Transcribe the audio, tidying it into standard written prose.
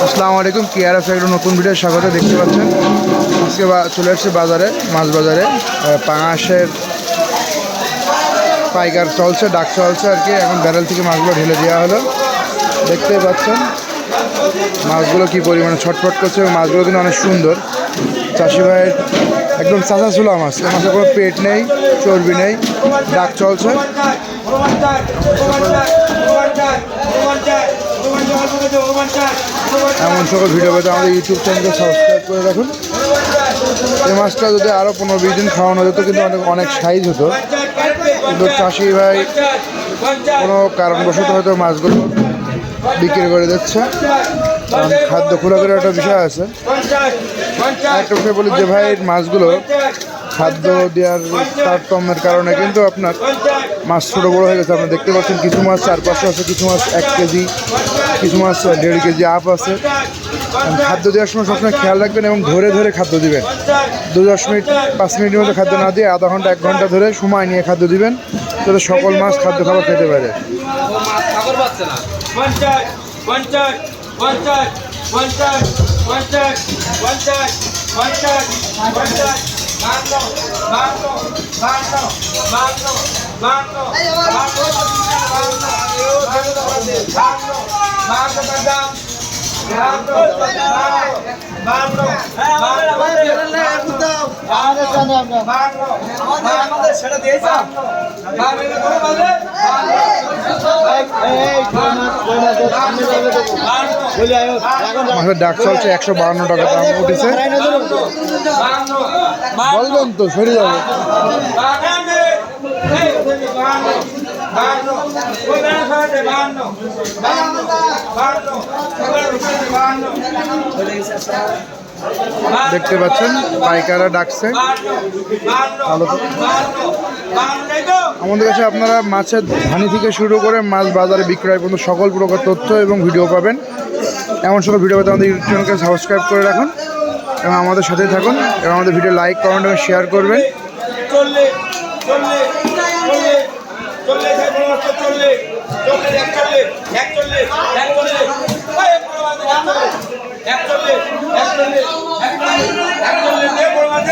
আসসালামু আলাইকুম। কেআরএফ একটা নতুন ভিডিও স্বাগত। দেখতে পাচ্ছেন আজকে চলে আসছে বাজারে, মাছ বাজারে পাঙাশের পাইকার চলছে, ডাক চলছে আর কি। এখন ব্যারেল থেকে মাছগুলো ঢেলে দেওয়া হলো। দেখতে পাচ্ছেন মাছগুলো কি পরিমাণে ছটফট করছে এবং মাছগুলো কিন্তু অনেক সুন্দর। চাষি ভাইয়ের একদম চাচা ছোলা মাছ, এই মাছের কোনো পেট নেই, চর্বি নেই, ডাক চলছে। এমন সকল ভিডিও পেতে আমাদের ইউটিউব চ্যানেলকে সাবস্ক্রাইব করে রাখুন। এই মাছটা যদি আরও 15-20 দিন খাওয়ানো যেত কিন্তু অনেক সাইজ হতো, কিন্তু চাষি ভাই কোনো কারণবশত হয়তো মাছগুলো বিক্রি করে দিচ্ছে, কারণ খাদ্য খোরাকের একটা বিষয় আছে। একটা বিষয় বলি যে ভাই, মাছগুলো খাদ্য দেওয়ার তারতম্যের কারণে কিন্তু আপনার মাছ ছোটো বড়ো হয়ে গেছে। আপনারা দেখতে পাচ্ছেন কিছু মাছ 400-500 আছে, কিছু মাছ 1 কেজি, কিছু মাছ 1.5 কেজি আপ আছে। খাদ্য দেওয়ার সময় সবসময় খেয়াল রাখবেন এবং ধরে ধরে খাদ্য দিবেন। 2-10 মিনিট 5 মিনিটের মধ্যে খাদ্য না দিয়ে আধা ঘন্টা 1 ঘন্টা ধরে সময় নিয়ে খাদ্য দিবেন, যাতে সকল মাছ খাদ্য খাবার খেতে পারে। মাছের ডাক চলছে 152 টাকা দাম উঠেছে। বলবেন তো সরে যাবে। দেখতে পাচ্ছেন পাইকাররা ডাকছে। আমাদের কাছে আপনারা মাছের ধানি থেকে শুরু করে মাছ বাজারে বিক্রয় পর্যন্ত সকল প্রকার তথ্য এবং ভিডিও পাবেন। এমন সকল ভিডিও পেতে আমাদের ইউটিউব চ্যানেলকে সাবস্ক্রাইব করে রাখুন এবং আমাদের সাথেই থাকুন এবং আমাদের ভিডিও লাইক, কমেন্ট এবং শেয়ার করবেন।